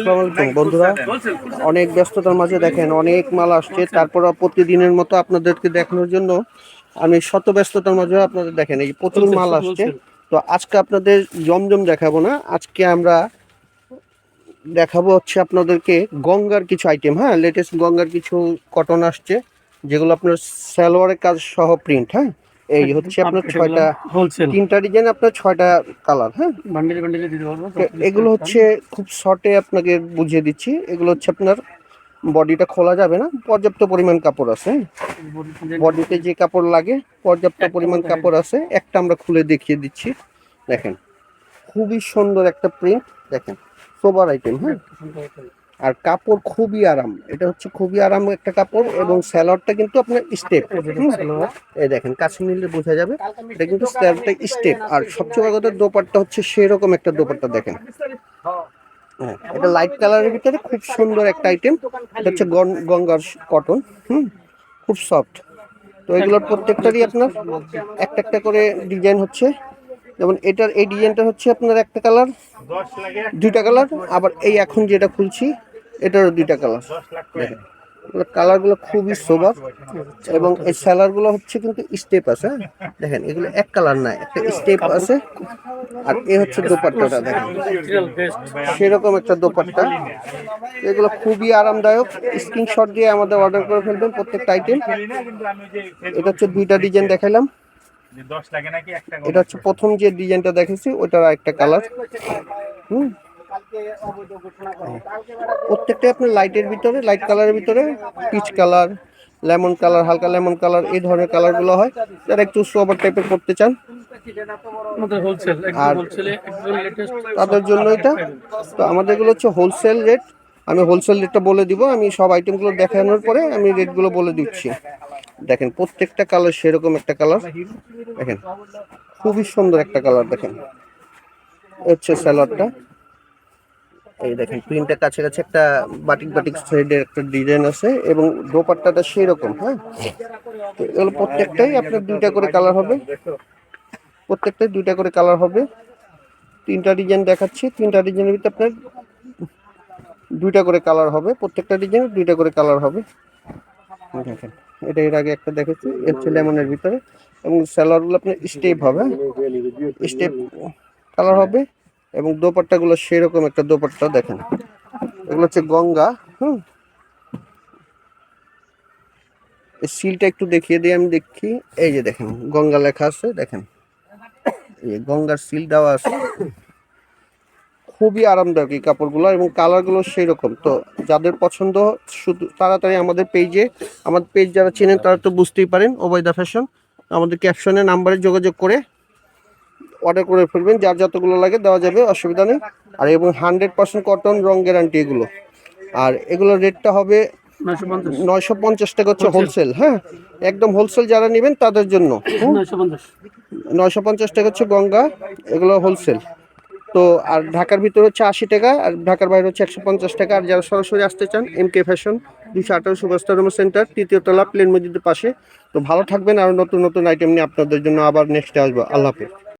আসসালামু আলাইকুম বন্ধুরা, অনেক ব্যস্ততার মাঝে দেখেন অনেক মাল আসছে। তারপর প্রতিদিনের মতো আপনাদেরকে দেখানোর জন্য আমি শত ব্যস্ততার মাঝে আপনাদের দেখেন এই প্রচুর মাল আসছে। তো আজকে আপনাদের জমজম দেখাবো না, আজকে আমরা দেখাবো হচ্ছে আপনাদেরকে গঙ্গার কিছু আইটেম। হ্যাঁ, লেটেস্ট গঙ্গার কিছু কটন আসছে, যেগুলো আপনার সালোয়ারের কাজ সহ প্রিন্ট। হ্যাঁ, এই হচ্ছে আপনার 6টা হোলসেল, 3টা ডিজাইন, আপনার 6টা কালার। হ্যাঁ, বান্ডিলে বান্ডিলে দিতে পারবো। এগুলো হচ্ছে খুব শর্টে আপনাকে বুঝিয়ে দিচ্ছি। এগুলো হচ্ছে আপনার বডিটা খোলা যাবে না, পর্যাপ্ত পরিমাণ কাপড় আছে। বডিতে যে কাপড় লাগে পর্যাপ্ত পরিমাণ কাপড় আছে। একটা আমরা খুলে দেখিয়ে দিচ্ছি, দেখেন খুবই সুন্দর একটা প্রিন্ট, দেখেন সোবার আইটেম। হ্যাঁ, আর কাপড় খুবই আরাম, এটা হচ্ছে খুবই আরাম একটা কাপড়। এবং স্যালোয়ারটা কিন্তু আপনার স্টেপ, এই দেখেন কাছে নিলে বোঝা যাবে, এটা কিন্তু স্যালোয়ারটা স্টেপ। আর সবচেয়ে বড় কথা, দোপাট্টা হচ্ছে সেরকম একটা দোপাট্টা, দেখেন। হ্যাঁ, এটা লাইট কালারের ভিতরে খুব সুন্দর একটা আইটেম। এটা হচ্ছে গঙ্গার কটন। খুব সফট। তো এগুলোর প্রত্যেকটারই আপনার একটা একটা করে ডিজাইন হচ্ছে। যেমন এটার এই ডিজাইনটা হচ্ছে আপনার একটা কালার, 2টা কালার। আবার এই এখন যেটা খুলছি এটারও 2টা কালার। দেখেন কালারগুলো খুবই সোবার, এবং এই স্যালারগুলো হচ্ছে কিন্তু স্টেপ আছে। দেখেন এগুলো এক কালার না, একটা স্টেপ আছে। আর এ হচ্ছে দোপাট্টাটা, দেখেন সেরকম একটা দোপাট্টা। এগুলো খুবই আরামদায়ক। স্ক্রিনশট দিয়ে আমাদের অর্ডার করে ফেলবেন প্রত্যেকটা আইটেম। এটা হচ্ছে 2টা ডিজাইন দেখাইলাম। এটা হচ্ছে প্রথম যে ডিজাইনটা দেখেছি ওটার একটা কালার। প্রত্যেকটাই আপনার লাইটের ভিতরে, লাইট কালারের ভিতরে, পিচ কালার, লেমন কালার, হালকা লেমন কালার, এই ধরনের কালারগুলো হয় যারা একটু সোবার টাইপের করতে চান। আর তাদের জন্য এটা। তো আমাদের এগুলো হচ্ছে হোলসেল রেট। আমি হোলসেল রেটটা বলে দিব, আমি সব আইটেমগুলো দেখানোর পরে আমি রেটগুলো বলে দিচ্ছি। দেখেন প্রত্যেকটা কালার সেরকম একটা কালার, দেখেন খুবই সুন্দর একটা কালার। দেখেন হচ্ছে স্যালোয়ারটা, এই দেখেন প্রিন্টের কাছে কাছে একটা বাটিক বাটিক থ্রেডের একটা ডিজাইন আছে, এবং দোপাট্টাটা সেই রকম। হ্যাঁ, তো এগুলো প্রত্যেকটাই আপনার 2টা করে কালার হবে, প্রত্যেকটাই 2টা করে কালার হবে। 3টা ডিজাইন দেখাচ্ছি, 3টা ডিজাইনের ভিতরে আপনার 2টা করে কালার হবে, প্রত্যেকটা ডিজাইনের 2টা করে কালার হবে। দেখেন এটা এর আগে একটা দেখেছি, এর হচ্ছে লেমনের ভিতরে, এবং স্যালোয়ারগুলো আপনার স্টেপ হবে, স্টেপ কালার হবে। এবং দোপাট্টাগুলো সেরকম একটা দোপাট্টা, দেখেন এগুলো হচ্ছে গঙ্গা। এই সিলটা একটু দেখিয়ে দিই, আমি দেখি। এই যে দেখেন গঙ্গা লেখা আছে, দেখেন এই গঙ্গার সিল দেওয়া আছে। খুবই আরামদায়ক এই কাপড়গুলো, এবং কালারগুলো সেই রকম। তো যাদের পছন্দ শুধু তাড়াতাড়ি আমাদের পেজ যারা চেনেন তারা তো বুঝতেই পারেন, ওবায়দা ফ্যাশন। আমাদের ক্যাপশনে নাম্বারে যোগাযোগ করে অর্ডার করে ফেলবেন, যার যতগুলো লাগে দেওয়া যাবে, অসুবিধা নেই। আর এবং 100% কটন, রং গ্যারান্টি এগুলো। আর এগুলোর রেটটা হবে 950 টাকা হচ্ছে হোলসেল। হ্যাঁ, একদম হোলসেল যারা নেবেন তাদের জন্য 950 টাকা হচ্ছে গঙ্গা, এগুলো হোলসেল। তো আর ঢাকার ভিতরে হচ্ছে 80 টাকা, আর ঢাকার বাইরে হচ্ছে 150 টাকা। আর যারা সরাসরি আসতে চান, MK ফ্যাশন, 218 সুভাষচন্দ্র সেন্টার, 3য় তলা, প্লেন মসজিদের পাশে। তো ভালো থাকবেন, আর নতুন নতুন আইটেম নিয়ে আপনাদের জন্য আবার নেক্সটে আসবো। আল্লাহ হাফেজ।